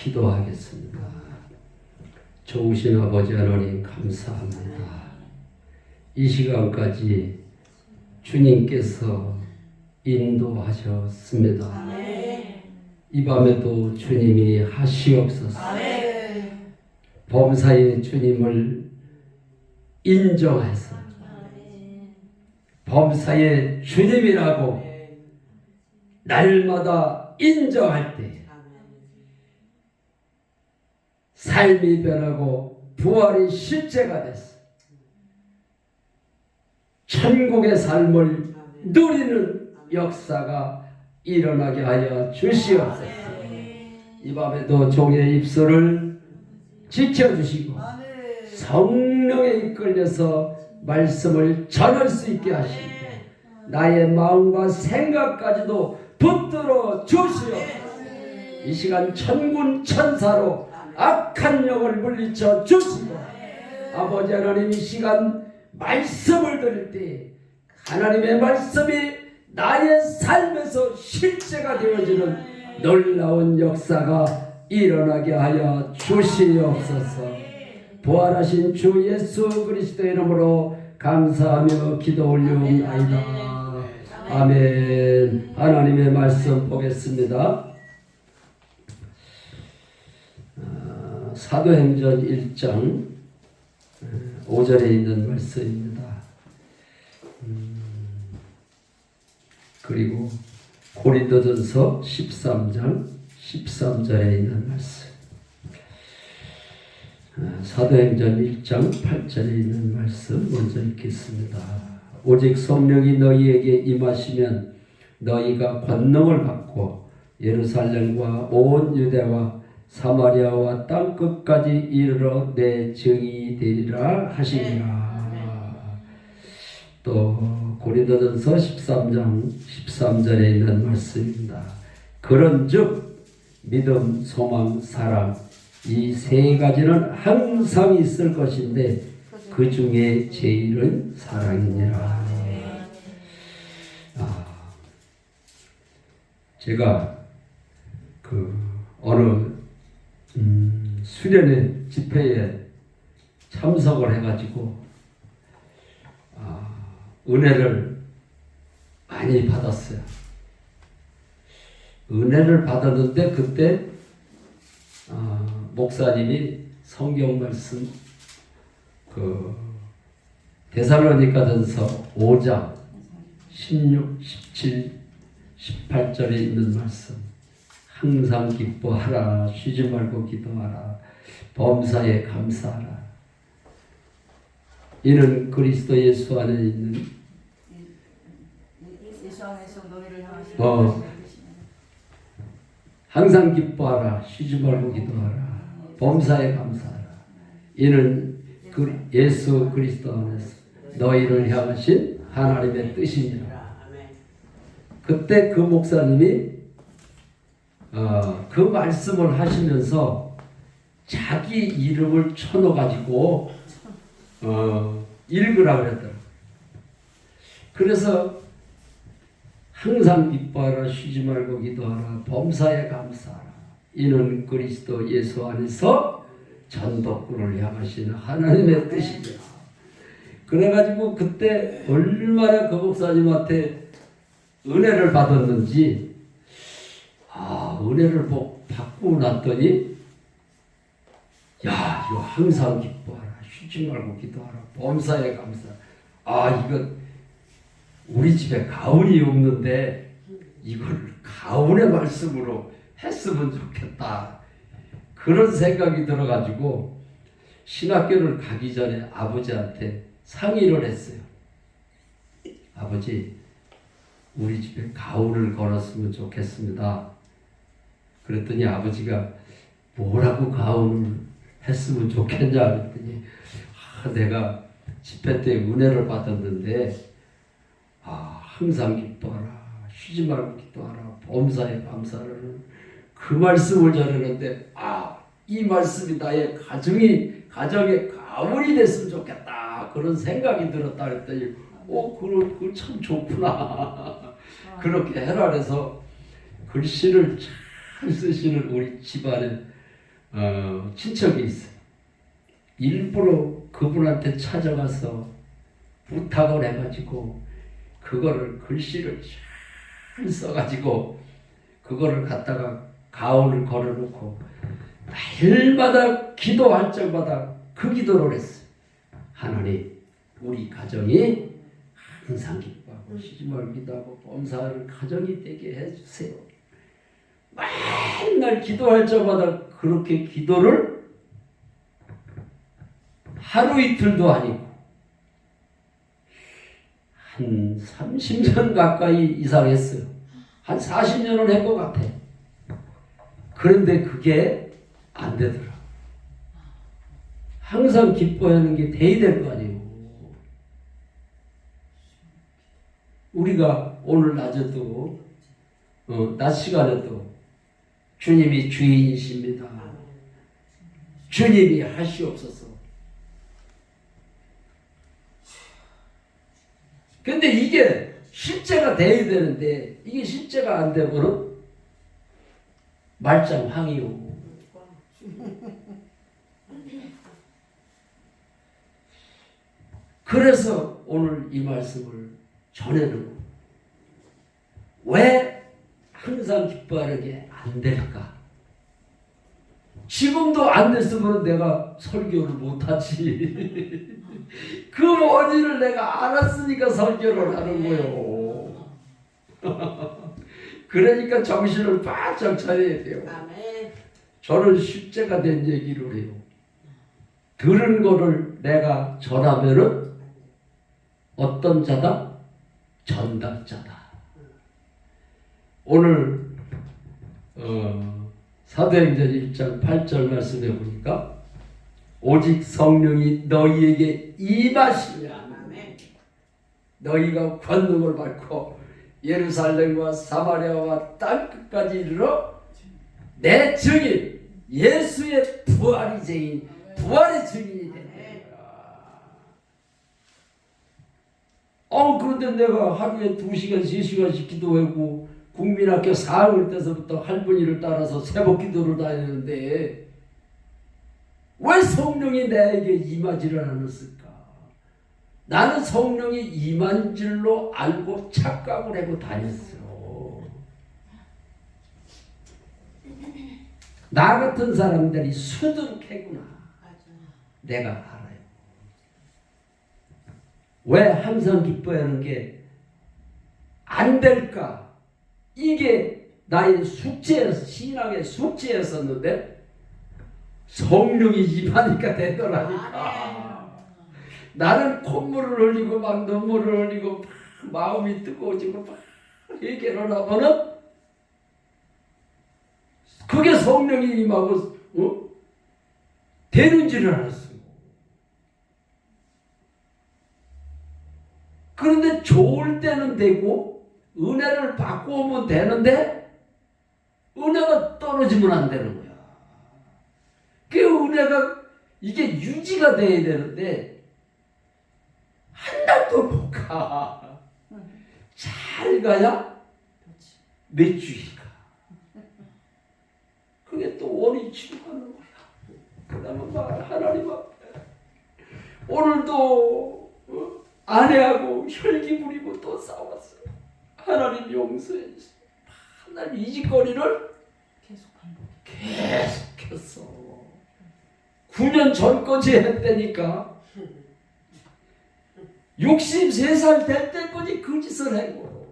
기도하겠습니다. 좋으신 아버지 하나님 감사합니다. 이 시간까지 주님께서 인도하셨습니다. 이 밤에도 주님이 하시옵소서. 범사에 주님을 인정해서 범사에 주님이라고 날마다 인정할 때 삶이 변하고 부활이 실제가 됐어. 천국의 삶을 누리는 역사가 일어나게 하여 주시옵소서. 이 밤에도 종의 입술을 지켜주시고 성령에 이끌려서 말씀을 전할 수 있게 하시고 나의 마음과 생각까지도 붙들어 주시옵소서. 이 시간 천군 천사로 악한 영을 물리쳐 주시고 아버지 하나님, 이 시간 말씀을 드릴 때 하나님의 말씀이 나의 삶에서 실제가 되어지는 놀라운 역사가 일어나게 하여 주시옵소서. 부활하신 주 예수 그리스도의 이름으로 감사하며 기도 올리옵나이다. 아멘. 하나님의 말씀 보겠습니다. 사도행전 1장 5절에 있는 말씀입니다. 그리고 고린도전서 13장 13절에 있는 말씀, 사도행전 1장 8절에 있는 말씀 먼저 읽겠습니다. 오직 성령이 너희에게 임하시면 너희가 권능을 받고 예루살렘과 온 유대와 사마리아와 땅끝까지 이르러 내 증인이 되리라 하시니라. 또 고린도전서 13장 13절에 있는 말씀입니다. 그런즉 믿음, 소망, 사랑 이 세 가지는 항상 있을 것인데 그 중에 제일은 사랑이니라. 제가 어느 수련회 집회에 참석을 해가지고 은혜를 많이 받았어요. 은혜를 받았는데 그때 목사님이 성경 말씀 데살로니가전서 5장 16, 17, 18절에 있는 말씀, 항상 기뻐하라, 쉬지 말고 기도하라, 범사에 감사하라. 이는 그리스도 예수 안에 있는 항상 기뻐하라, 쉬지 말고 기도하라, 범사에 감사하라. 이는 예수 그리스도 안에서 너희를 향하신 하나님의 뜻이니라. 그때 그 목사님이 그 말씀을 하시면서 자기 이름을 쳐넣어가지고 읽으라 그랬더라고요. 그래서 항상 기뻐하라, 쉬지 말고 기도하라, 범사에 감사하라. 이는 그리스도 예수 안에서 전덕구를 향하신 하나님의 뜻이니라. 그래가지고 그때 얼마나 그 목사님한테 은혜를 받았는지, 은혜를 받고 났더니, 이거 항상 기뻐하라, 쉬지 말고 기도하라, 범사에 감사하라. 이거 우리 집에 가훈이 없는데 이걸 가훈의 말씀으로 했으면 좋겠다. 그런 생각이 들어가지고 신학교를 가기 전에 아버지한테 상의를 했어요. 아버지, 우리 집에 가훈을 걸었으면 좋겠습니다. 그랬더니 아버지가 뭐라고 가훈을 했으면 좋겠냐 그랬더니 내가 집회 때 은혜를 받았는데 항상 기뻐하라, 쉬지 말고 기도하라, 범사에 감사하라는 그 말씀을 전했는데 이 말씀이 나의 가정의 가문이 됐으면 좋겠다, 그런 생각이 들었다 그랬더니 그거 참 좋구나. 그렇게 해라 해서 글씨를 잘 쓰시는 우리 집안에 친척이 있어요. 일부러 그분한테 찾아가서 부탁을 해가지고 그거를 글씨를 잘 써가지고 그거를 갖다가 가온을 걸어놓고 날마다 기도할 적마다 그 기도를 했어요. 하나님, 우리 가정이 항상 기뻐하고 시집을 기도하고 범사를 가정이 되게 해주세요. 맨날 기도할 적마다 그렇게 기도를 하루 이틀도 아니고 한 30년 가까이 이상했어요. 한 40년은 한 것 같아. 그런데 그게 안 되더라. 항상 기뻐하는 게 돼야 될 거 아니에요. 우리가 오늘 낮에도 낮 시간에도 주님이 주인이십니다. 주님이 하시옵소서. 근데 이게 실제가 돼야 되는데 이게 실제가 안 되면은 말짱항이요. 그래서 오늘 이 말씀을 전해는 왜 항상 기뻐하는 게 안 될까? 지금도 안 됐으면 내가 설교를 못하지. 그 원인을 내가 알았으니까 설교를 하는 거요. 그러니까 정신을 바짝 차려야 돼요. 저는 실제가 된 얘기를 해요. 들은 거를 내가 전하면은 어떤 자다? 전달자다. 오늘 사도행전 1장 8절 말씀에 보니까 오직 성령이 너희에게 임하시면 너희가 권능을 받고 예루살렘과 사마리아와 땅끝까지 이르러 내 증인, 예수의 부활의 증인이 된다. 그런데 내가 하루에 2시간, 3시간씩 기도하고 국민학교 4학년 때서부터 할머니를 따라서 새벽 기도를 다니는데 왜 성령이 나에게 임하지를 않았을까? 나는 성령이 임한 줄로 알고 착각을 하고 다녔어. 나 같은 사람들이 수두룩해구나. 내가 알아요. 왜 항상 기뻐하는 게 안 될까? 이게 나의 숙제였어. 신앙의 숙제였었는데 성령이 임하니까 되더라니까. 나는 콧물을 흘리고 막 눈물을 흘리고 막 마음이 뜨거워지고 막 얘기를 하면은 그게 성령이 임하고 되는 줄을 알았어. 그런데 좋을 때는 되고 은혜를 받고 오면 되는데 은혜가 떨어지면 안 되는 거야. 그 은혜가 이게 유지가 돼야 되는데 한 달도 못 가. 잘 가야 몇 주일 가. 그게 또 원위치로 가는 거야. 그 다음에 하나님 앞에 오늘도 아내하고 혈기 부리고 또 싸웠어요. 하나님 용서해 주세요. 하나님 이 짓거리를 계속했어. 9년 전까지 했다니까. 63살 될 때까지 그 짓을 하고.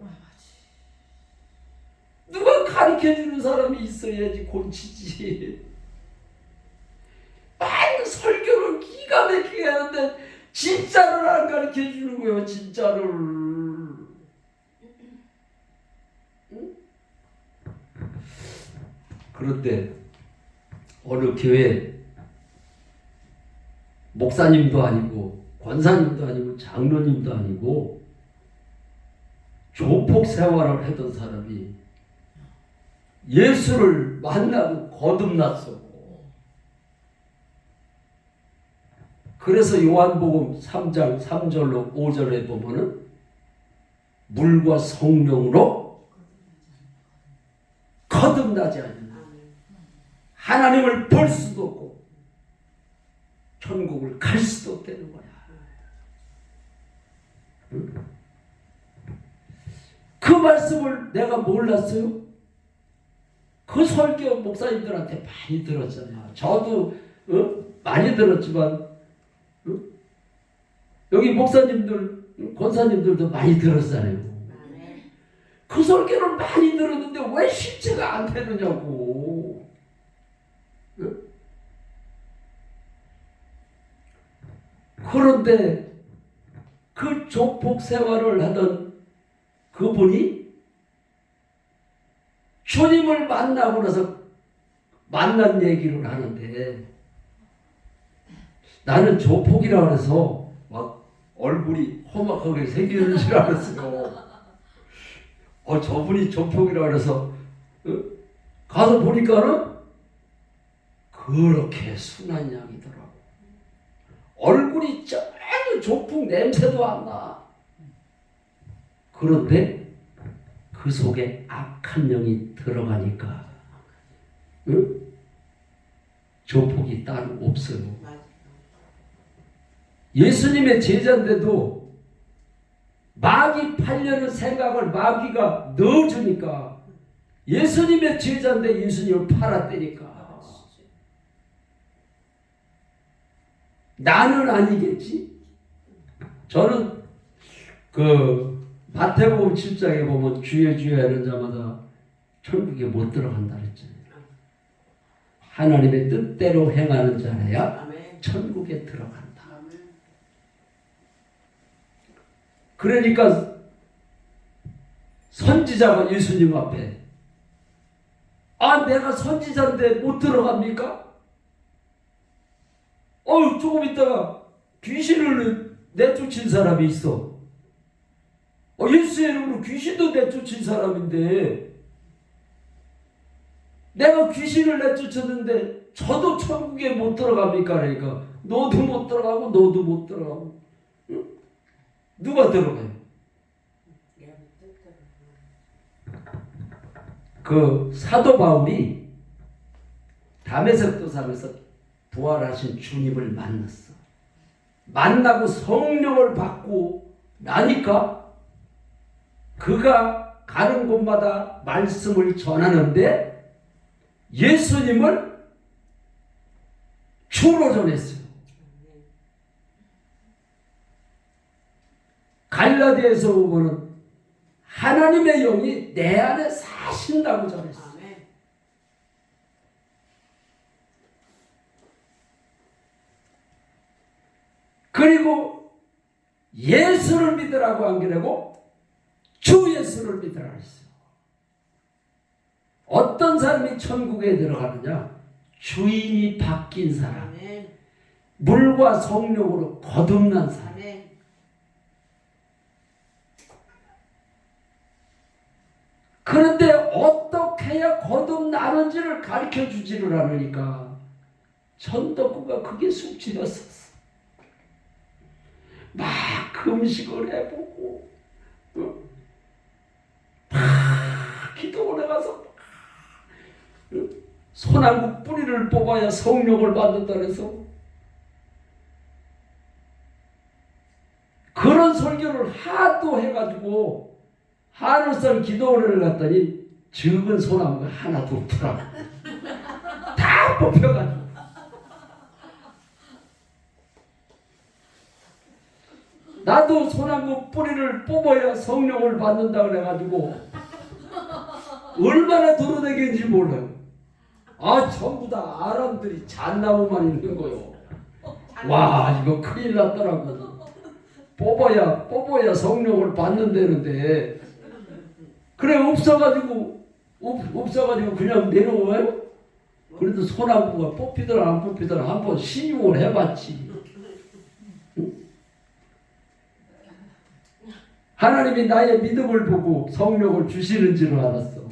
누가 가르쳐주는 사람이 있어야지 고치지. 많은 설교를 기가 막히게 하는데 진짜를 안 가르쳐주는 거예요. 진짜를. 응? 그런데 어느 교회 목사님도 아니고 권사님도 아니고 장로님도 아니고 조폭 생활을 하던 사람이 예수를 만나고 거듭났어. 그래서 요한복음 3장 3절로 5절에 보면은 물과 성령으로 거듭나지 않는 하나님을 볼 수도 없고 천국을 갈 수도 없다는 거야. 응? 그 말씀을 내가 몰랐어요? 그 설교 목사님들한테 많이 들었잖아. 저도 많이 들었지만 여기 목사님들, 권사님들도 많이 들었잖아요. 그 설교를 많이 들었는데 왜 실체가 안 되느냐고. 그런데 그 조폭 생활을 하던 그분이 주님을 만나고 나서 만난 얘기를 하는데, 나는 조폭이라 그래서 막 얼굴이 험악하게 생기는 줄 알았어요. 저분이 조폭이라 그래서 가서 보니까는 그렇게 순한 양이더라고. 얼굴이 전혀 조폭 냄새도 안 나. 그런데 그 속에 악한 영이 들어가니까 조폭이 따로 없어요. 예수님의 제자인데도 마귀 팔려는 생각을 마귀가 넣어주니까, 예수님의 제자인데 예수님을 팔았다니까. 나는 아니겠지? 저는 그 마태복음 7장에 보면 주여 주여 하는 자마다 천국에 못 들어간다 그랬잖아요. 하나님의 뜻대로 행하는 자라야 천국에 들어간다. 그러니까 선지자가 예수님 앞에, 내가 선지자인데 못 들어갑니까? 조금 있다가 귀신을 내쫓은 사람이 있어. 예수의 이름으로 귀신도 내쫓은 사람인데, 내가 귀신을 내쫓았는데 저도 천국에 못 들어갑니까? 그러니까 너도 못 들어가고 너도 못 들어가고. 응? 누가 들어가요? 그 사도 바울이 다메섹 도상에서 부활하신 주님을 만났어. 만나고 성령을 받고 나니까 그가 가는 곳마다 말씀을 전하는데 예수님을 주로 전했어요. 갈라디아에서 보면 하나님의 영이 내 안에 사신다고 전했어요. 그리고 예수를 믿으라고 한 게 아니고 주 예수를 믿으라 했어요. 어떤 사람이 천국에 들어가느냐? 주인이 바뀐 사람, 물과 성령으로 거듭난 사람. 그런데 어떻게 해야 거듭나는지를 가르쳐 주지를 않으니까 천덕구가 그게 숙지였었어. 막 금식을 해보고 막 기도원에 가서 소나무 뿌리를 뽑아야 성령을 받는다 그래서 그런 설교를 하도 해가지고 하늘산 기도원을 갔더니 적은 소나무가 하나도 없더라고. 다 뽑혀가지고. 나도 소나무 뿌리를 뽑아야 성령을 받는다 그래가지고 얼마나 돌아다니는지 몰라요. 전부 다 아람들이 잣나무만 있는 거요. 와, 이거 큰일 났더라고. 뽑아야 성령을 받는다는데 그래 없어가지고 그냥 내려와요? 그래도 소나무가 뽑히더라 안 뽑히더라 한번 신용을 해봤지. 하나님이 나의 믿음을 보고 성령을 주시는 줄 알았어.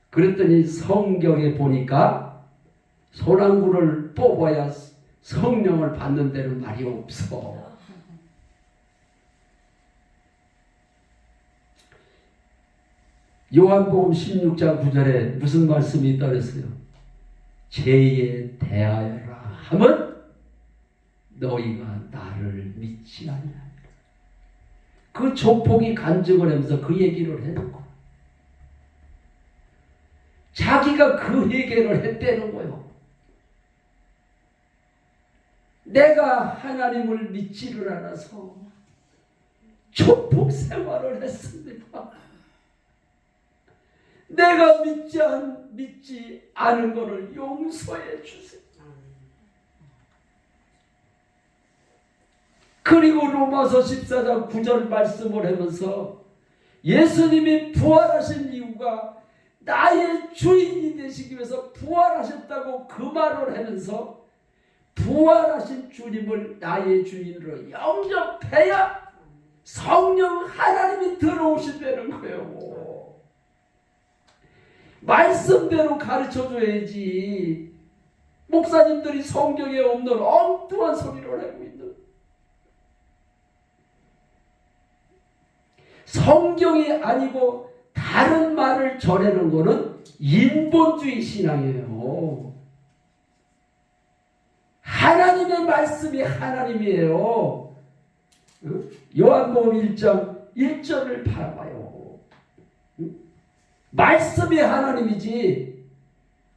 그랬더니 성경에 보니까 소나무를 뽑아야 성령을 받는 데는 말이 없어. 요한복음 16장 9절에 무슨 말씀이 있다 그랬어요? 죄에 대하여라 하면 너희가 나를 믿지 아니하니라. 그 조폭이 간증을 하면서 그 얘기를 해놓은 거야. 자기가 그 얘기를 했다는 거예요. 내가 하나님을 믿지를 않아서 조폭 생활을 했습니다. 내가 믿지 않은 것을 용서해 주세요. 그리고 로마서 14장 9절 말씀을 하면서 예수님이 부활하신 이유가 나의 주인이 되시기 위해서 부활하셨다고 그 말을 하면서 부활하신 주님을 나의 주인으로 영접해야 성령 하나님이 들어오신다는 거예요. 말씀대로 가르쳐줘야지. 목사님들이 성경에 없는 엉뚱한 소리를 하고 있는, 성경이 아니고 다른 말을 전하는 것은 인본주의 신앙이에요. 하나님의 말씀이 하나님이에요. 요한복음 1장 1절을 바라봐요. 말씀이 하나님이지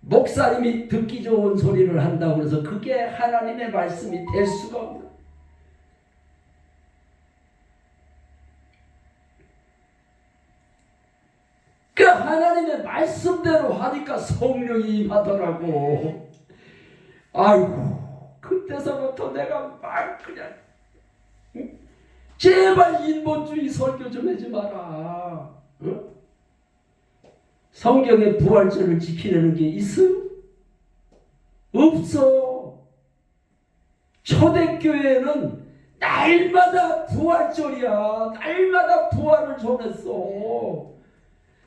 목사님이 듣기 좋은 소리를 한다고 해서 그게 하나님의 말씀이 될 수가 없는. 그 하나님의 말씀대로 하니까 성령이 임하더라고. 아이고, 그때서부터 내가 그냥 제발 인본주의 설교 좀 하지 마라. 성경의 부활절을 지키려는 게 있어요? 없어. 초대교회는 날마다 부활절이야. 날마다 부활을 전했어.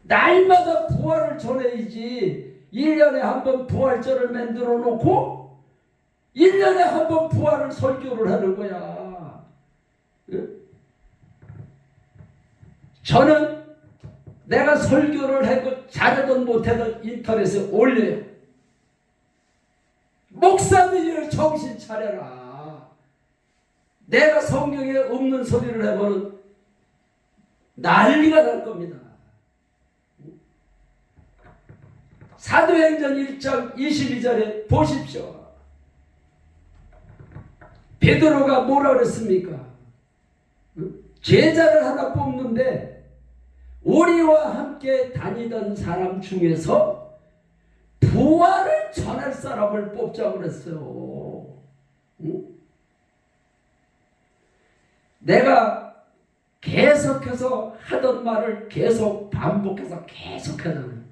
날마다 부활을 전해야지. 1년에 한 번 부활절을 만들어 놓고 1년에 한 번 부활을 설교를 하는 거야. 저는 내가 설교를 하고 잘하든 못하든 인터넷에 올려요. 목사님들 정신 차려라. 내가 성경에 없는 소리를 해보면 난리가 날 겁니다. 사도행전 1장 22절에 보십시오. 베드로가 뭐라 그랬습니까? 제자를 하나 뽑는데 우리와 함께 다니던 사람 중에서 부활을 전할 사람을 뽑자고 그랬어요. 내가 계속해서 하던 말을 계속 반복해서 계속하는,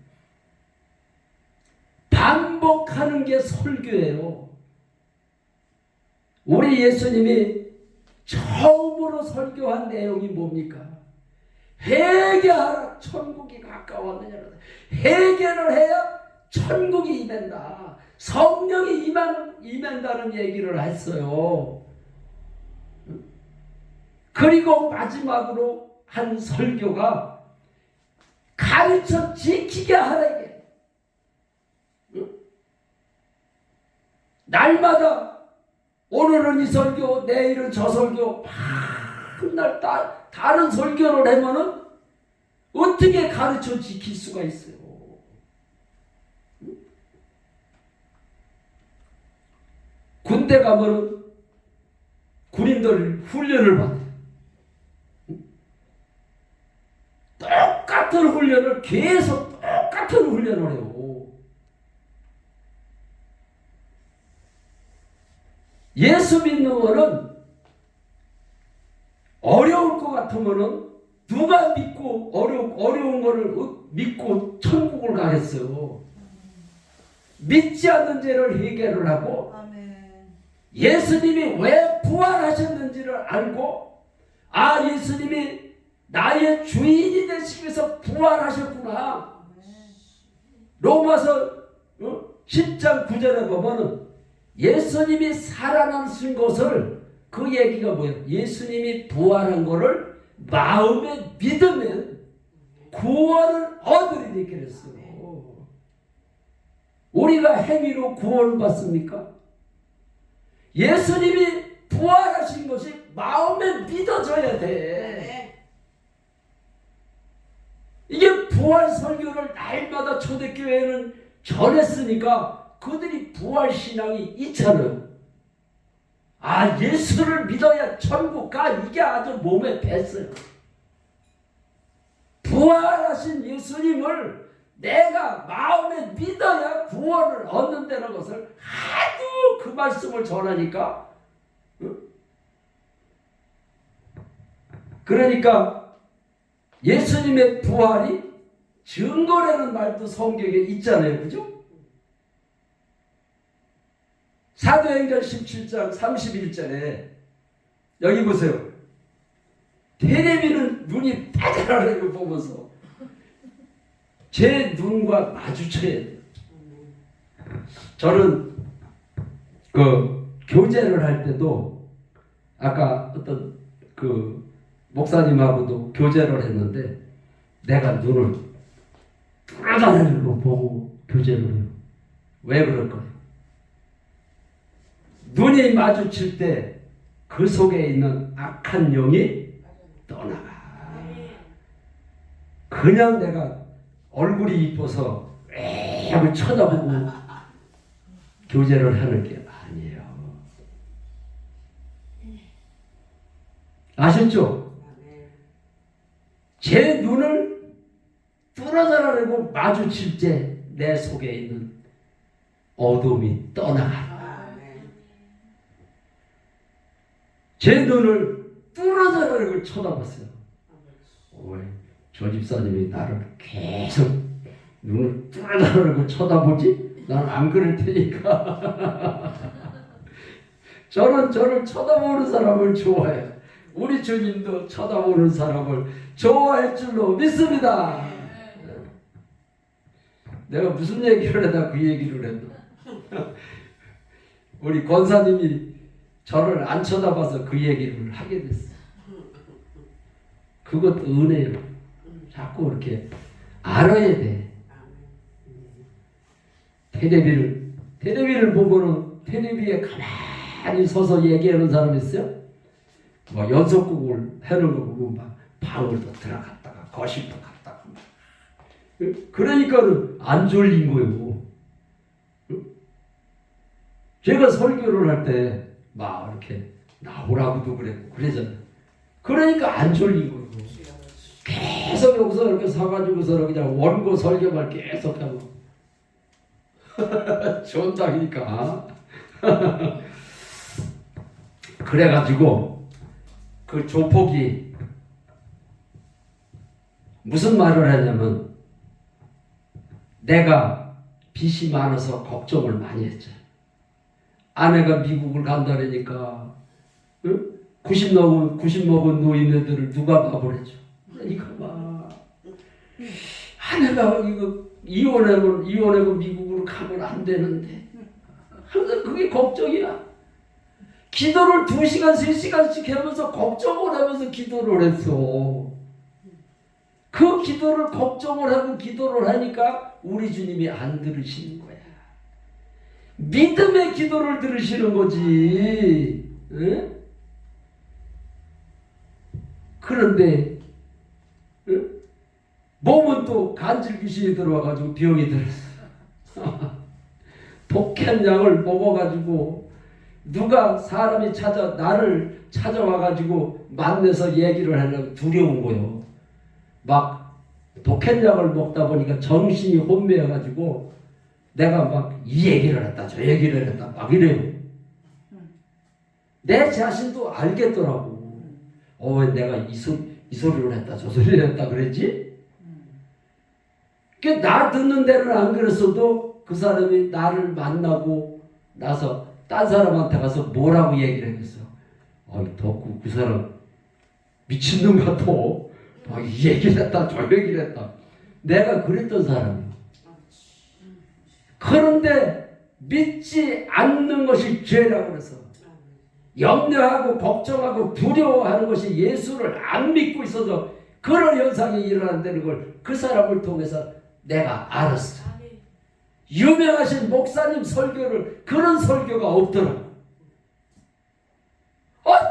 반복하는 게 설교예요. 우리 예수님이 처음으로 설교한 내용이 뭡니까? 회개하라, 천국이 가까웠느냐. 회개를 해야 천국이 임한다. 성령이 임한다는 얘기를 했어요. 그리고 마지막으로 한 설교가 가르쳐 지키게 하라게. 날마다 오늘은 이 설교, 내일은 저 설교, 맨날 다른 설교를 하면은 어떻게 가르쳐 지킬 수가 있어요? 군대 가면은 군인들 훈련을 받아요. 똑같은 훈련을 계속 똑같은 훈련을 해요. 예수 믿는 거는 어려울 것 같으면은 누가 믿고 어려운 거를 믿고 천국을 가겠어요. 믿지 않는 죄를 해결을 하고 예수님이 왜 부활하셨는지를 알고, 아, 예수님이 나의 주인이 되시기 위해서 부활하셨구나. 로마서 10장 9절에 보면은 예수님이 살아나신 것을, 그 얘기가 뭐예요? 예수님이 부활한 것을 마음에 믿으면 구원을 얻으리니 그랬어요. 우리가 행위로 구원받습니까? 예수님이 부활하신 것이 마음에 믿어져야 돼. 이게 부활 설교를 날마다 초대교회는 전했으니까 그들이 부활 신앙이 있잖아요. 아, 예수를 믿어야 천국 가. 이게 아주 몸에 뱄어요. 부활하신 예수님을 내가 마음에 믿어야 구원을 얻는다는 것을 하도 그 말씀을 전하니까, 그러니까 예수님의 부활이 증거라는 말도 성경에 있잖아요. 그죠? 사도행전 17장 31절에 여기 보세요. 테레비는 눈이 빠져나가는 걸 보면서 제 눈과 마주쳐야 돼요. 저는 그 교제를 할 때도 아까 어떤 그 목사님하고도 교제를 했는데 내가 눈을 뚫어다니는 거 보고 교제를 해요. 왜 그럴까요? 눈이 마주칠 때 그 속에 있는 악한 영이 떠나가. 그냥 내가 얼굴이 이뻐서 하고 쳐다보고 교제를 하는 게 아니에요. 아셨죠? 제 눈을 뚫어져라고 마주칠 때 내 속에 있는 어둠이 떠나가. 제 눈을 뚫어져라고 쳐다봤어요. 저 집사님이 나를 계속 눈을 뚫어져라고 쳐다보지? 나는 안 그럴 테니까. 저는 저를 쳐다보는 사람을 좋아해요. 우리 주님도 쳐다보는 사람을 좋아할 줄로 믿습니다. 내가 무슨 얘기를 하다 그 얘기를 했나? 우리 권사님이 저를 안 쳐다봐서 그 얘기를 하게 됐어요. 그것도 은혜예요. 자꾸 이렇게 알아야 돼. 테레비를 보고는 테레비에 가만히 서서 얘기하는 사람이 있어요. 뭐 연속극을 하는 거 보고 막 방울도 들어갔다가 거실도 갔다가 그러니까는 안 졸린 거예요. 제가 설교를 할 때 막 이렇게 나오라고도 그러잖아요. 그러니까 안 졸린 거예요. 계속 여기서 이렇게 서가지고서 그냥 원고 설교만 계속 하고 전장이니까. 그래가지고 그 조폭이 무슨 말을 하냐면 내가 빚이 많아서 걱정을 많이 했죠. 아내가 미국을 간다니까 90 먹은 노인네들을 누가 밥을 해줘. 그러니까 막 아내가 이거 이혼하고 미국으로 가면 안 되는데 항상 그게 걱정이야. 기도를 2시간 3시간씩 하면서 걱정을 하면서 기도를 했어. 그 기도를 걱정을 하고 기도를 하니까 우리 주님이 안 들으시는 거야. 믿음의 기도를 들으시는 거지. 응? 그런데 몸은 또 간질 귀신이 들어와가지고 병이 들었어. 독한 약을 먹어가지고 누가 사람이 나를 찾아와가지고 만나서 얘기를 하려고 두려운 거요. 막 독한 약을 먹다 보니까 정신이 혼미해가지고 내가 막 이 얘기를 했다 저 얘기를 했다 막 이래요. 내 자신도 알겠더라고. 왜 내가 이 소리를 했다 저 소리를 했다 그랬지? 나 듣는 데는 안 그랬어도 그 사람이 나를 만나고 나서 딴 사람한테 가서 뭐라고 얘기를 했겠어. 덕구 그 사람 미친놈 같아. 이 얘기를 했다 저 얘기를 했다. 내가 그랬던 사람이야. 그런데 믿지 않는 것이 죄라고 그래서 염려하고 걱정하고 두려워하는 것이 예수를 안 믿고 있어서 그런 현상이 일어난다는 걸 그 사람을 통해서 내가 알았어. 유명하신 목사님 설교를 그런 설교가 없더라.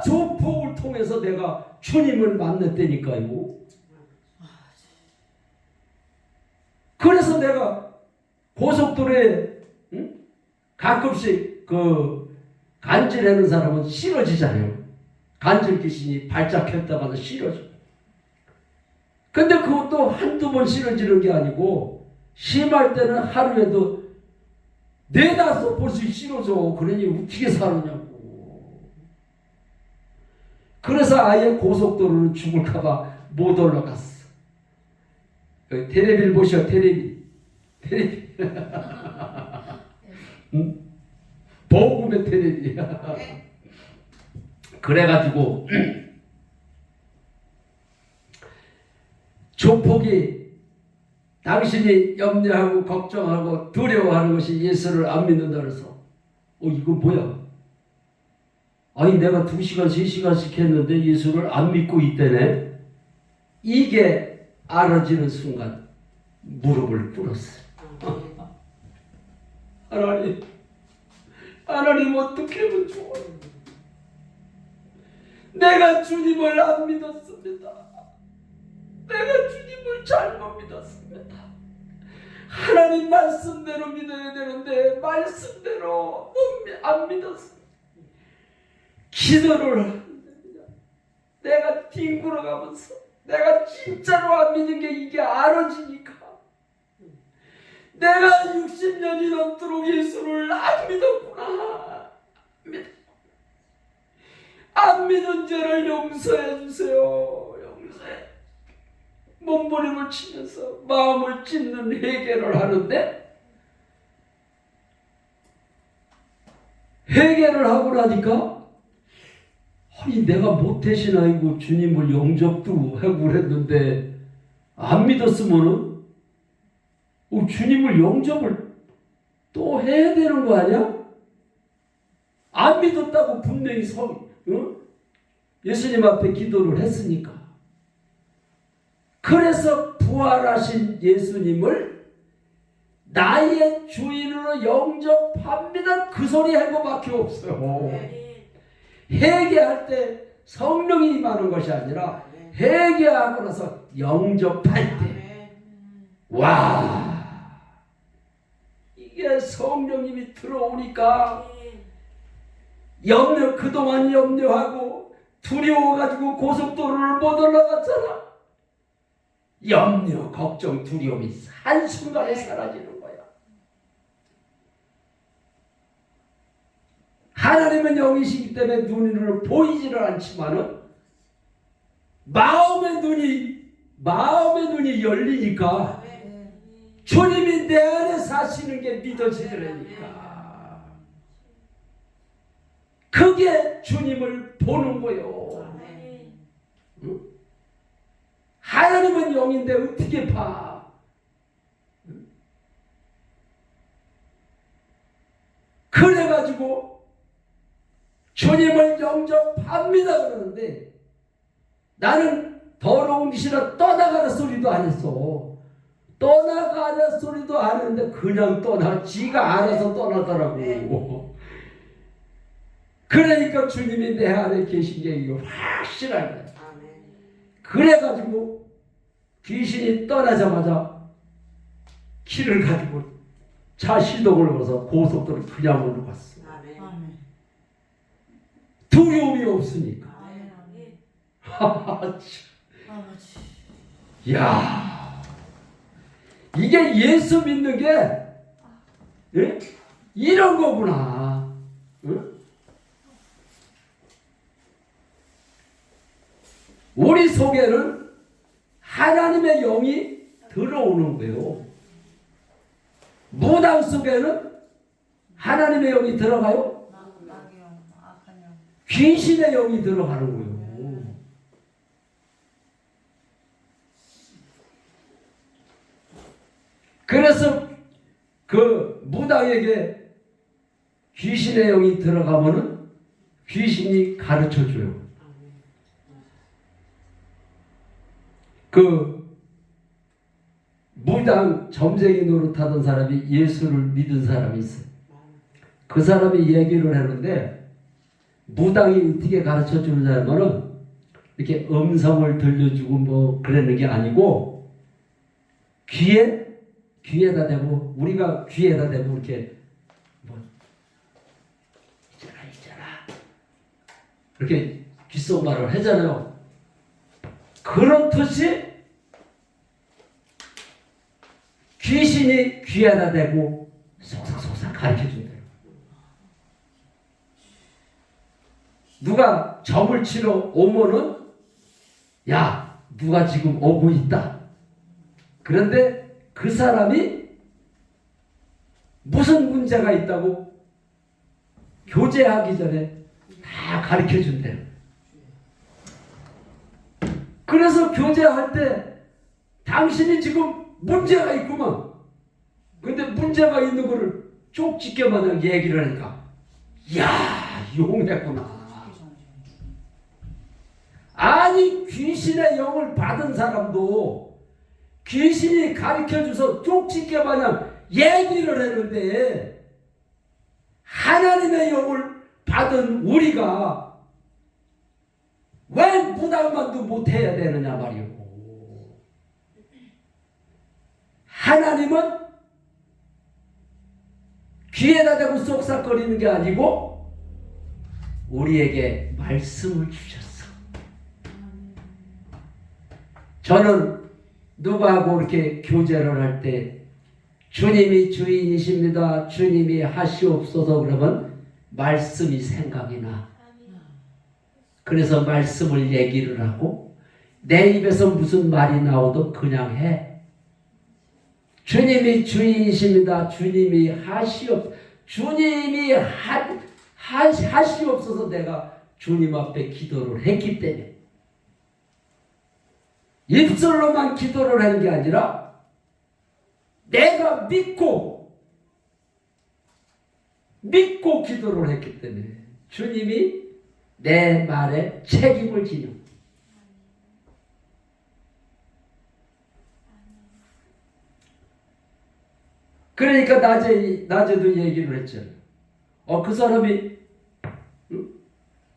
조폭을 통해서 내가 주님을 만났다니까요. 그래서 내가 고속도로에 가끔씩 간질하는 사람은 싫어지잖아요. 간질 귀신이 발작했다가도 싫어져. 근데 그것도 한두 번 싫어지는 게 아니고 심할 때는 하루에도 4-5번씩 싫어져. 그러니 어떻게 사느냐고. 그래서 아예 고속도로는 죽을까봐 못 올라갔어. 텔레비를 보셔. 텔레비. 응? 복음의 텔레비. 그래가지고 조폭이 당신이 염려하고 걱정하고 두려워하는 것이 예수를 안 믿는다 그래서 이거 뭐야? 아니 내가 2시간 3시간씩 했는데 예수를 안 믿고 있대네. 이게 알아지는 순간 무릎을 꿇었어요. 하나님 어떻게 하면 좋아요? 내가 주님을 안 믿었습니다. 내가 주님을 잘못 믿었습니다. 하나님 말씀대로 믿어야 되는데 말씀대로 안 믿었습니다. 기도를 하는데 내가 뒹굴어 가면서 내가 진짜로 안 믿은 게 이게 알아지니까 내가 60년이 넘도록 예수를 안 믿었구나. 안 믿은 죄를 용서해 주세요. 용서해. 몸부림을 치면서 마음을 찢는 회개를 하는데 회개를 하고 나니까 아니 내가 모태신 아이고 주님을 영접도 하고 그랬는데 안 믿었으면은 주님을 영접을 또 해야 되는 거 아니야? 안 믿었다고 분명히 예수님 앞에 기도를 했으니까. 그래서 부활하신 예수님을 나의 주인으로 영접합니다. 그 소리 할 것밖에 없어요. 회개할 때 성령이 임하는 것이 아니라 회개하고 나서 영접할 때 이게 성령님이 들어오니까 그동안 염려하고 두려워가지고 고속도로를 못 올라갔잖아. 염려, 걱정, 두려움이 한순간에 사라지는 거야. 하나님은 영이시기 때문에 눈으로 보이지를 않지만은 마음의 눈이 열리니까 주님이 내 안에 사시는 게 믿어지더라니까. 그게 주님을 보는 거요. 응? 하나님은 영인데 어떻게 봐? 그래가지고 주님을 영접합니다 그러는데 나는 더러운 귀신아 떠나가라 소리도 안 했어. 떠나가라 소리도 안 했는데 그냥 지가 알아서 떠나더라고. 그러니까 주님이 내 안에 계신 게 이거 확실한 거야. 그래가지고 귀신이 떠나자마자 키를 가지고 차 시동을 걸어서 고속도로 그냥 올라갔어. 두려움이 없으니까. 야, 이게 예수 믿는 게 이런 거구나. 응? 우리 속에는 하나님의 영이 들어오는 거예요. 무당 속에는 하나님의 영이 들어가요? 귀신의 영이 들어가는 거예요. 그래서 그 무당에게 귀신의 영이 들어가면은 귀신이 가르쳐 줘요. 무당 점쟁이 노릇하던 사람이 예수를 믿은 사람이 있어요. 그 사람이 얘기를 하는데 무당이 어떻게 가르쳐 주느냐면은 이렇게 음성을 들려주고 뭐 그러는 게 아니고 귀에다 대고 우리가 귀에다 대고 이렇게 뭐 있잖아 이렇게 귓속말을 하잖아요. 그렇듯이 귀신이 귀에다 대고 속삭속삭 가르쳐준대요. 누가 점을 치러 오면은 야 누가 지금 오고 있다. 그런데 그 사람이 무슨 문제가 있다고 교제하기 전에 다 가르쳐준대요. 그래서 교제할 때 당신이 지금 문제가 있구만. 근데 문제가 있는 거를 쪽집게 마냥 얘기를 하니까 야 용했구나. 아니 귀신의 영을 받은 사람도 귀신이 가르쳐줘서 쪽집게 마냥 얘기를 했는데 하나님의 영을 받은 우리가 왜 무당만도 못해야 되느냐 말이오. 하나님은 귀에다 대고 쏙싹거리는 게 아니고 우리에게 말씀을 주셨어. 저는 누구하고 이렇게 교제를 할 때 주님이 주인이십니다. 주님이 하시옵소서 그러면 말씀이 생각이 나. 그래서 말씀을 얘기를 하고 내 입에서 무슨 말이 나오도 그냥 해. 주님이 주인이십니다. 주님이 주님이 하시옵소서 내가 주님 앞에 기도를 했기 때문에 입술로만 기도를 하는 게 아니라 내가 믿고 기도를 했기 때문에 주님이 내 말에 책임을 지는. 그러니까 낮에도 얘기를 했잖아요. 그 사람이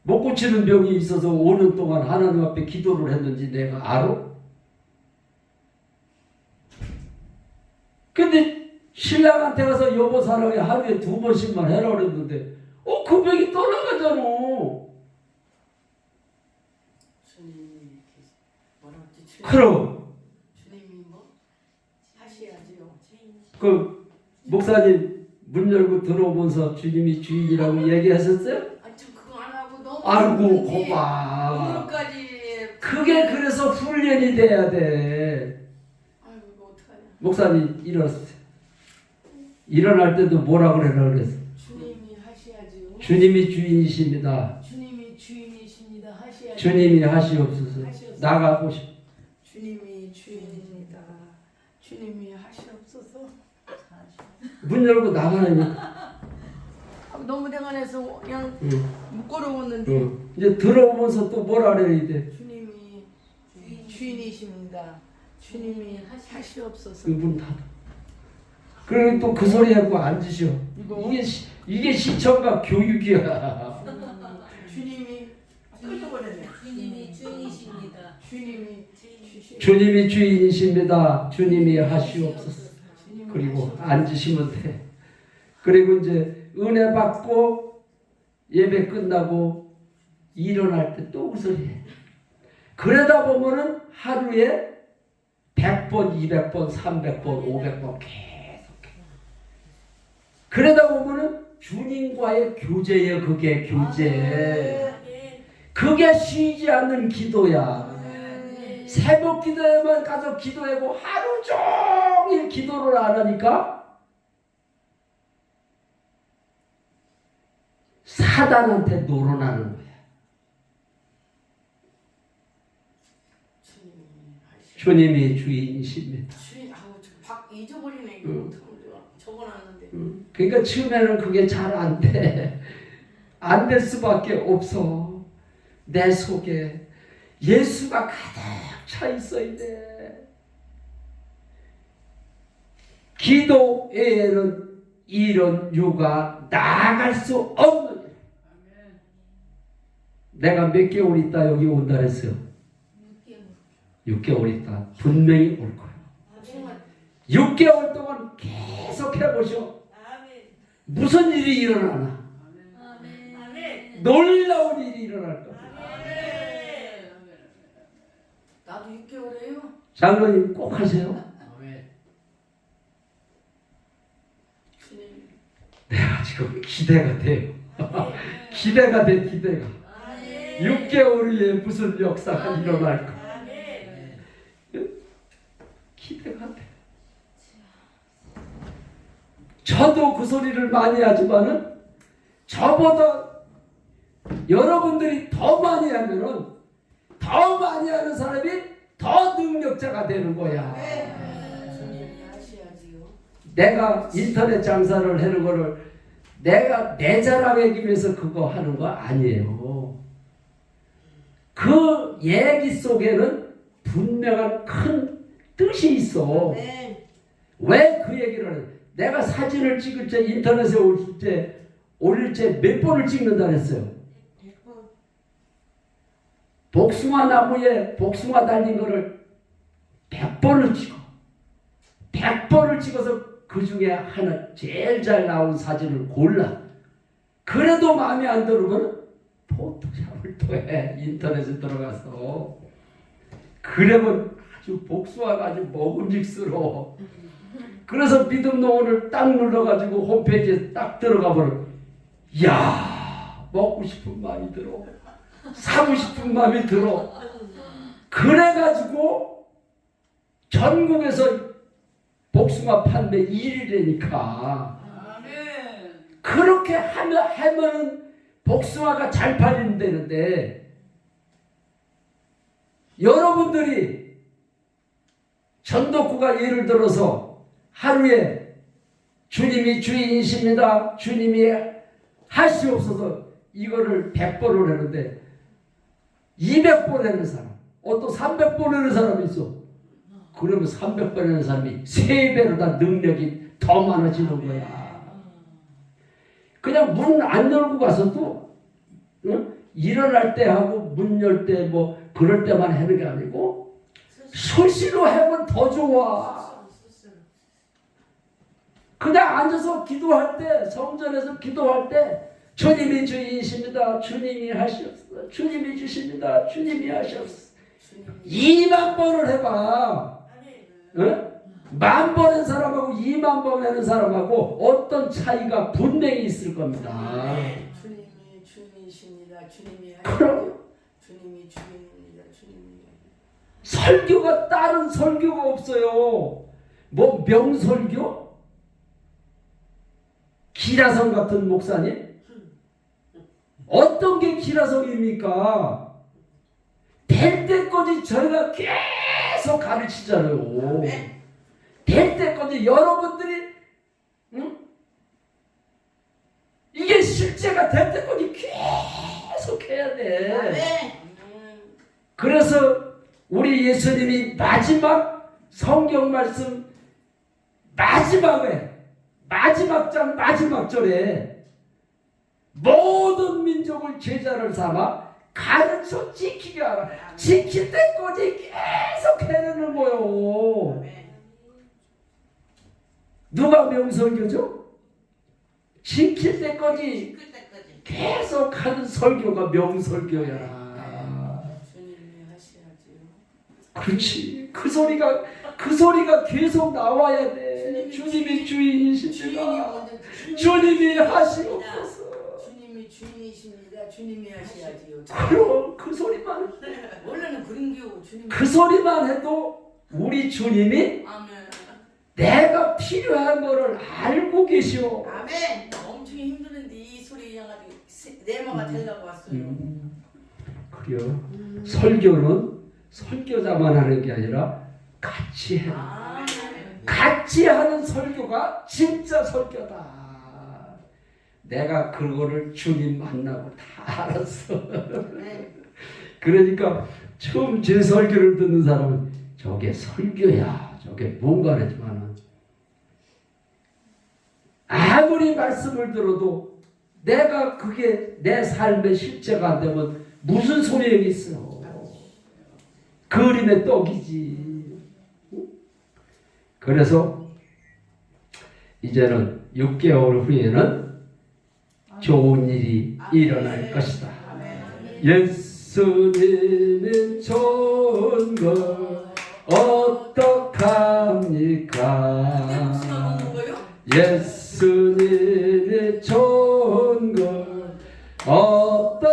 못 고치는 병이 있어서 5년 동안 하나님 앞에 기도를 했는지 내가 알아? 근데 신랑한테 가서 여보 사랑해 하루에 2번씩만 해라 그랬는데 그 병이 떠나가잖아. 주님이 뭐라고 했지? 그럼 주님이 뭐 하셔야지요. 그 목사님 문 열고 들어오면서 주님이 주인이라고 얘기하셨어요? 저 그거 안 하고 너무 아이고 고마. 오늘까지 그게 그래서 훈련이 돼야 돼. 아이고 이거 어떡하냐. 목사님 일어났어요. 일어날 때도 뭐라 그랬어? 주님이 하셔야지요. 주님이 주인이십니다. 주님이 주인이십니다. 하셔야지. 주님이 하시옵소서. 나가고 싶어. 주님이 주인입니다. 주님이 하시옵소서. 문 열고 나가라니까. 너무 대관해서 그냥 못 걸어오는데 이제 들어오면서 또 뭐라 그래야 돼? 주님이 주인이십니다. 주님이 하시옵소서. 문 닫아. 그리고 또 그 소리 하고 앉으셔. 이게 시청과 교육이야. 주님이 끊어버렸네. 주님이 주인이십니다. 주님이 주님이 주인이십니다. 주님이 하시옵소서. 그리고 앉으시면 돼. 그리고 이제 은혜 받고 예배 끝나고 일어날 때 또 그 소리 해. 그러다 보면은 하루에 100번, 200번, 300번, 500번 계속해. 그러다 보면은 주님과의 교제예요. 그게 교제. 그게 쉬지 않는 기도야. 새벽 기도에만 가서 기도하고 하루 종일 기도를 안 하니까 사단한테 노론하는 거야. 주님이 주인이십니다. 주인 박 잊어버리네 이거. 적어놨는데. 그러니까 처음에는 그게 잘 안 돼. 안 될 수밖에 없어. 내 속에 예수가 가득 차 있어야 돼. 기도 외에는 이런 유가 나아갈 수 없는. 내가 몇 개월 있다 여기 온다 했어요. 6개월 있다 분명히 올 거예요. 6개월 동안 계속 해보셔. 무슨 일이 일어나나. 놀라운 일이 일어날 겁니다. 나도 6개월이에요. 장로님 꼭 하세요. 주님. 내가 지금 기대가 돼요. 기대가 돼, 기대가. 6개월 후에 무슨 역사가 일어날까. 기대가 돼. 저도 그 소리를 많이 하지만은 저보다 여러분들이 더 많이 하면은 더 많이 하는 사람이 더 능력자가 되는 거야. 주님이 하셔야지요. 내가 인터넷 장사를 하는 거를 내가 내 자랑하기 위해서 그거 하는 거 아니에요. 그 얘기 속에는 분명한 큰 뜻이 있어. 왜 그 얘기를 해? 내가 사진을 찍을 때 인터넷에 올릴 때 몇 번을 찍는다 그랬어요. 복숭아 나무에 복숭아 달린 거를 100번을 찍어. 100번을 찍어서 그 중에 하나 제일 잘 나온 사진을 골라. 그래도 마음에 안 들으면 포토샵을 또 해. 인터넷에 들어가서. 그러면 아주 복숭아가 아주 먹음직스러워. 그래서 믿음 농원을 딱 눌러가지고 홈페이지에 딱 들어가 보면 이야 먹고 싶은 마음이 들어. 사고 싶은 마음이 들어. 그래가지고 전국에서 복숭아 판매 1위라니까. 그렇게 하면은 복숭아가 잘 팔린다는데 여러분들이 전도구가 예를 들어서 하루에 주님이 주인이십니다. 주님이 하시옵소서 이거를 100번을 하는데 200번 하는 사람, 또 300번 하는 사람이 있어. 그러면 300번 하는 사람이 3배로 다 능력이 더 많아지는 거야. 그냥 문 안 열고 가서도 일어날 때 하고 문 열 때 뭐 그럴 때만 하는 게 아니고 수시로 하면 더 좋아. 그냥 앉아서 기도할 때, 성전에서 기도할 때 주님이 주인이십니다. 주님이 하시옵소서. 주님이 주십니다. 주님이 하시옵소서. 2만 번을 해봐. 응? 10,000번 한 사람하고 2만 번 하는 사람하고 어떤 차이가 분명히 있을 겁니다. 주님이 주인이십니다. 주님이 그럼 주님이 주인입니다. 주님이 설교가 다른 설교가 없어요. 뭐 명설교? 기라성 같은 목사님? 어떤 게 기라성입니까? 될 때까지 저희가 계속 가르치잖아요. 될 때까지 여러분들이 이게 실제가 될 때까지 계속 해야 돼. 그래서 우리 예수님이 마지막 성경 말씀 마지막에 마지막 장 마지막 절에 모든 민족을 제자를 삼아 가르쳐 지키게 하라. 지킬 때까지 계속 해내는 거요. 누가 명설교죠? 지킬 때까지 계속 하는 설교가 명설교야. 주님이 하셔야지요. 그렇지. 그 소리가 계속 나와야 돼. 주님이 주인이십니다. 주님이 하시옵소서. 주님이 주인이십니다. 주님이 하셔야지요. 그럼 그 소리만 원래는 그런겨. 주님. 그 소리만 해도 우리 주님이 아멘. 내가 필요한 거를 알고 계시오. 아멘. 엄청 힘드는데 이 소리 해가지고 내마가 되려고 왔어요. 그래요. 설교는 설교자만 하는 게 아니라 같이 해. 같이 하는 설교가 진짜 설교다. 내가 그거를 주님 만나고 다 알았어. 그러니까 처음 제 설교를 듣는 사람은 저게 설교야, 저게 뭔가 하지만은 아무리 말씀을 들어도 내가 그게 내 삶의 실제가 안 되면 무슨 소용이 있어. 그림의 떡이지. 그래서 이제는 6개월 후에는 좋은 일이 일어날 것이다. 예수님이 좋은 걸 어떡합니까? 예수님이 좋은 걸 어떡합니까?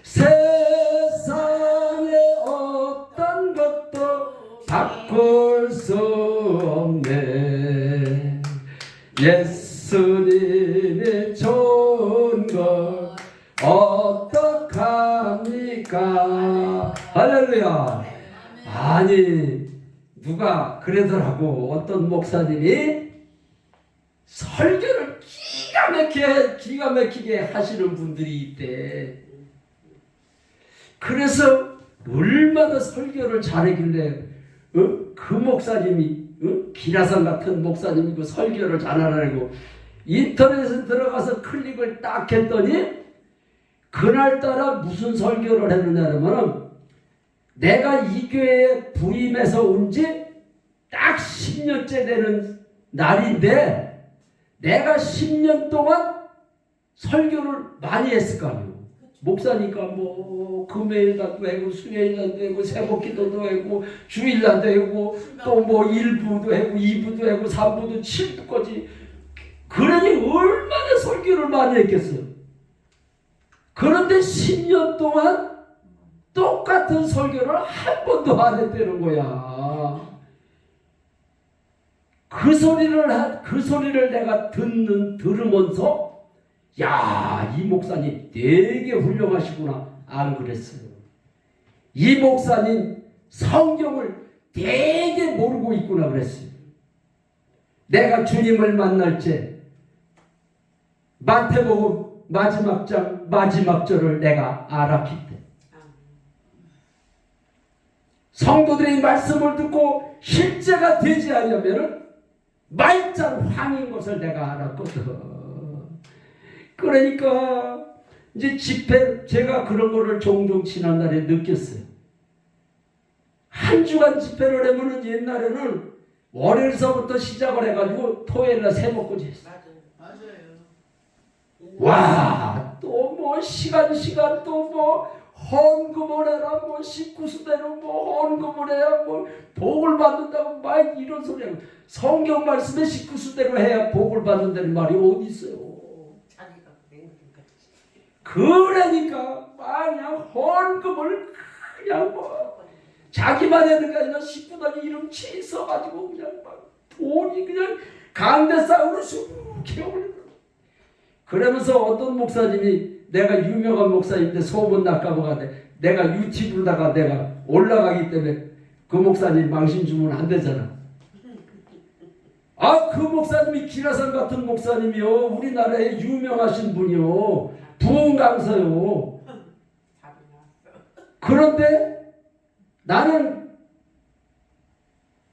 세상에 어떤 것도 바꿀 수 없네. 예수님이 좋은 걸 어떡합니까? 할렐루야. 아니 누가 그러더라고. 어떤 목사님이 설교를 기가 막히게 하시는 분들이 있대. 그래서 얼마나 설교를 잘하길래 그 목사님이 기라성 같은 목사님이고 설교를 잘하라고 인터넷에 들어가서 클릭을 딱 했더니 그날따라 무슨 설교를 했느냐면 내가 이 교회에 부임해서 온 지 딱 10년째 되는 날인데 내가 10년 동안 설교를 많이 했을 거 아니에요. 목사니까 뭐 금요일날도 하고 수요일날도 하고 새벽기도도 하고 주일날도 하고 또 뭐 1부도 하고 2부도 하고 3부도 7부까지. 그러니 얼마나 설교를 많이 했겠어요. 그런데 10년 동안 똑같은 설교를 한 번도 안 했다는 거야. 그 소리를 내가 들으면서 야, 이 목사님 되게 훌륭하시구나. 안 그랬어요. 이 목사님 성경을 되게 모르고 있구나 그랬어요. 내가 주님을 만날 때 마태복음 마지막 장 마지막 절을 내가 알았기 때문에 성도들의 말씀을 듣고 실제가 되지 않으면 말짱 황인 것을 내가 알았거든. 그러니까 이제 집회 제가 그런 거를 종종 지난날에 느꼈어요. 한 주간 집회를 하면은 옛날에는 월요일서부터 시작을 해가지고 토요일날 새벽까지 했어요. 맞아요. 와, 또 뭐 시간 또 뭐 헌금을 해라, 뭐 식구수대로 뭐 헌금을 해야 뭐 복을 받는다고 막 이런 소리 하고 성경 말씀에 식구수대로 해야 복을 받는다는 말이 어디 있어요? 자기가 그러니까 마냥 헌금을 그냥 뭐 자기만 해야 될까 아니라 식구들 이름 치 써가지고 그냥 막 돈이 그냥 강대 싸우는 수북히 올려. 그러면서 어떤 목사님이 내가 유명한 목사님인데 소문 날까봐 가는데 내가 유튜브로다가 내가 올라가기 때문에 그 목사님 망신 주면 안 되잖아. 아, 그 목사님이 기라성 같은 목사님이요. 우리나라에 유명하신 분이요. 부흥 강사요. 그런데 나는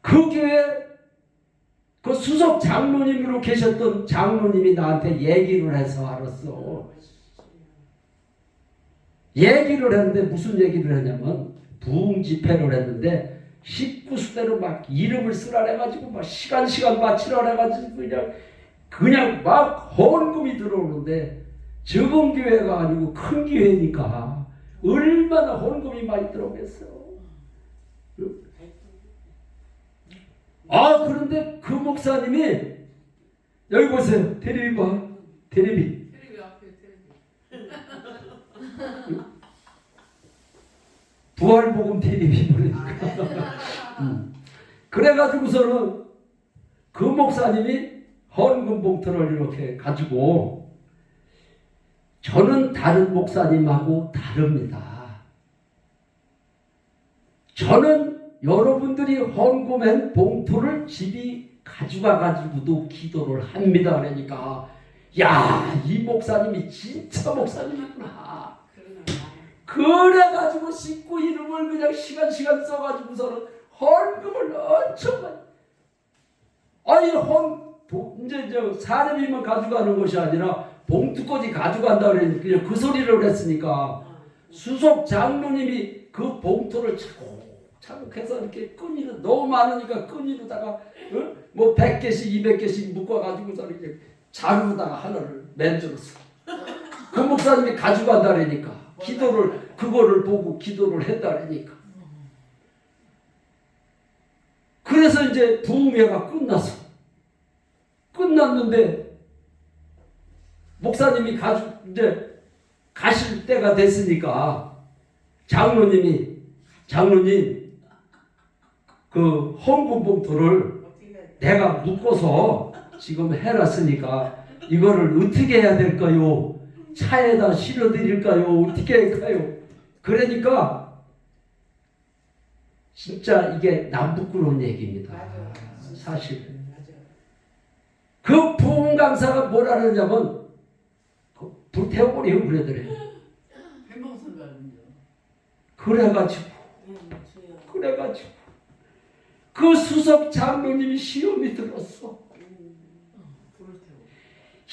그 교회 그 수석 장로님으로 계셨던 장로님이 나한테 얘기를 해서 알았어. 얘기를 했는데 무슨 얘기를 했냐면 부흥 집회를 했는데 식구수대로 막 이름을 쓰라 해가지고 막 시간 맞추라 해가지고 그냥 막 헌금이 들어오는데 적은 교회가 아니고 큰 교회니까 얼마나 헌금이 많이 들어오겠어. 아, 그런데 그 목사님이 여기 보세요. 테레비 봐. 테레비 앞에 부활복음 테레비 보니까 그래가지고서는 그 목사님이 헌금 봉투를 이렇게 가지고 저는 다른 목사님하고 다릅니다. 저는 여러분들이 헌금한 봉투를 집이 가져가가지고도 기도를 합니다. 그러니까 야, 이 목사님이 진짜 목사님이구나. 그래가지고 식구 이름을 그냥 시간 써가지고서는 헌금을 엄청 많이. 아니 이제 저 사람이면 가져가는 것이 아니라 봉투까지 가져간다 그러니까 그 소리를 했으니까 수석 장로님이 그 봉투를 차곡차곡해서 이렇게 끈이로 너무 많으니까 끈이로다가 뭐 100개씩 200개씩 묶어가지고서 이렇게 자루로다가 하나를 만들었어. 그 목사님이 가져간다 그러니까 기도를 그거를 보고 기도를 했다 그러니까 그래서 이제 부흥회가 끝났는데 목사님이 이제 가실 때가 됐으니까 장로님 그 헌금 봉투를 내가 묶어서 지금 해놨으니까 이거를 어떻게 해야 될까요? 차에다 실어드릴까요? 어떻게 할까요? 그러니까 진짜 이게 남 부끄러운 얘기입니다. 사실 그 부흥 강사가 뭐라 그러냐면 불태워버리고 그러더래요. 그래가지고 그 수석 장로님이 시험이 들었어.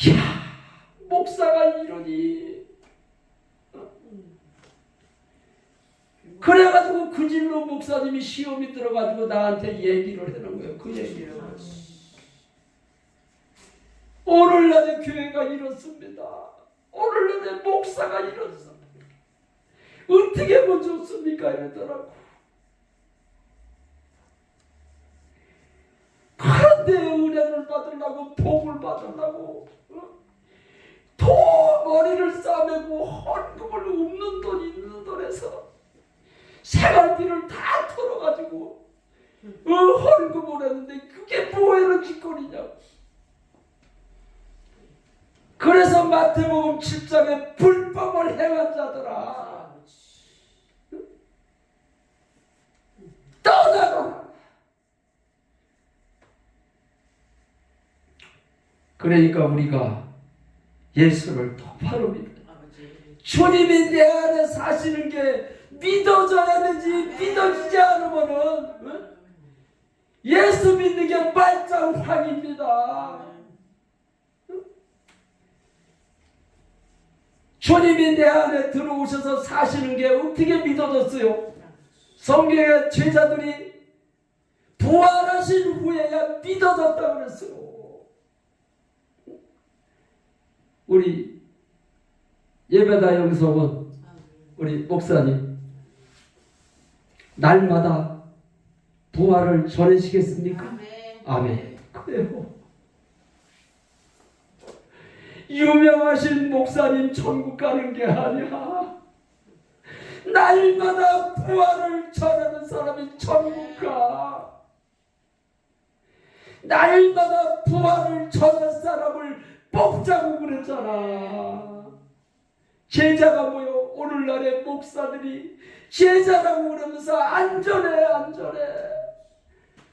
이야, 목사가 이러니. 그래가지고 그 진로 목사님이 시험이 들어가지고 나한테 얘기를 해놓은 거예요. 그 얘기를. 오늘날의 교회가 이렇습니다. 오늘날의 목사가 이렇습니다. 어떻게 하면 좋습니까? 이러더라고. 그런데 은혜를 받으려고 복을 받으려고 더 머리를 싸매고 헌금을 없는 돈 있는 돈에서 생활비를 다 털어가지고 헌금을 했는데 그게 뭐하는 짓거리냐고. 그래서 마태복음 7장에 불법을 행한 자들아 떠나거라. 그러니까 우리가 예수를 똑바로 믿어. 주님이 내 안에 사시는 게 믿어져야 되지. 믿어지지 않으면은 예수 믿는 게 말짱황입니다. 주님이 내 안에 들어오셔서 사시는 게 어떻게 믿어졌어요? 성경의 제자들이 부활하신 후에야 믿어졌다고 그랬어요. 우리 예배다 영성은 우리 목사님 날마다 부활을 전해지겠습니까? 아멘. 그래요. 유명하신 목사님 천국 가는 게 아니야. 날마다 부활을 전하는 사람이 천국 가. 날마다 부활을 전할 사람을 뽑자고 그랬잖아. 제자가 뭐요? 오늘날의 목사들이 제자라고 그러면서 안전해.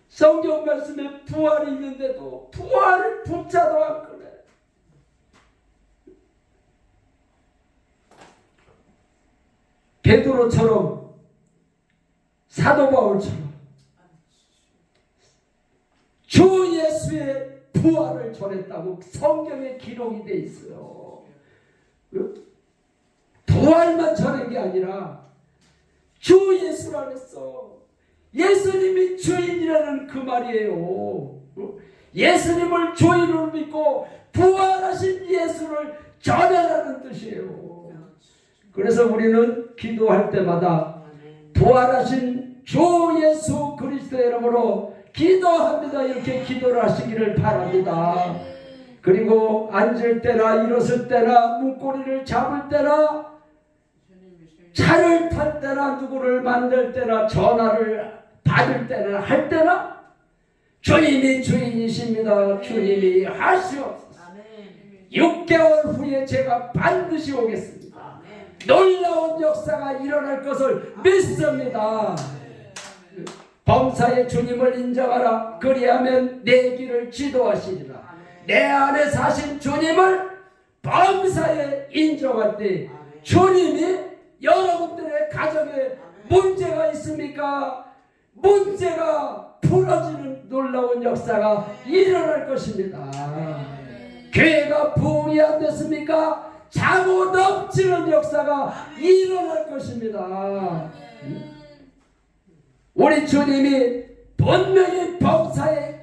성경 말씀에 부활이 있는데도 부활을 붙자도 안 그래. 베드로처럼 사도 바울처럼 주 예수의 부활을 전했다고 성경에 기록이 돼 있어요. 부활만 전한 게 아니라 주 예수라 그랬어. 예수님이 주인이라는 그 말이에요. 예수님을 주인으로 믿고 부활하신 예수를 전하라는 뜻이에요. 그래서 우리는 기도할 때마다 부활하신 주 예수 그리스도의 이름으로 기도합니다. 이렇게 기도를 하시기를 바랍니다. 그리고 앉을 때나 일어설 때나 문고리를 잡을 때나 차를 탈 때나 누구를 만날 때나 전화를 받을 때나 할 때나 주님이 주인이십니다. 주님이 하시옵소서. 6개월 후에 제가 반드시 오겠습니다. 놀라운 역사가 일어날 것을 믿습니다. 범사의 주님을 인정하라. 그리하면 내 길을 지도하시리라. 내 안에 사신 주님을 범사에 인정할 때 주님이 여러분들의 가정에 문제가 있습니까? 문제가 풀어지는 놀라운 역사가 일어날 것입니다. 교회가 부흥이 안 됐습니까? 자고 넘치는 역사가 일어날 것입니다. 우리 주님이 분명히 범사에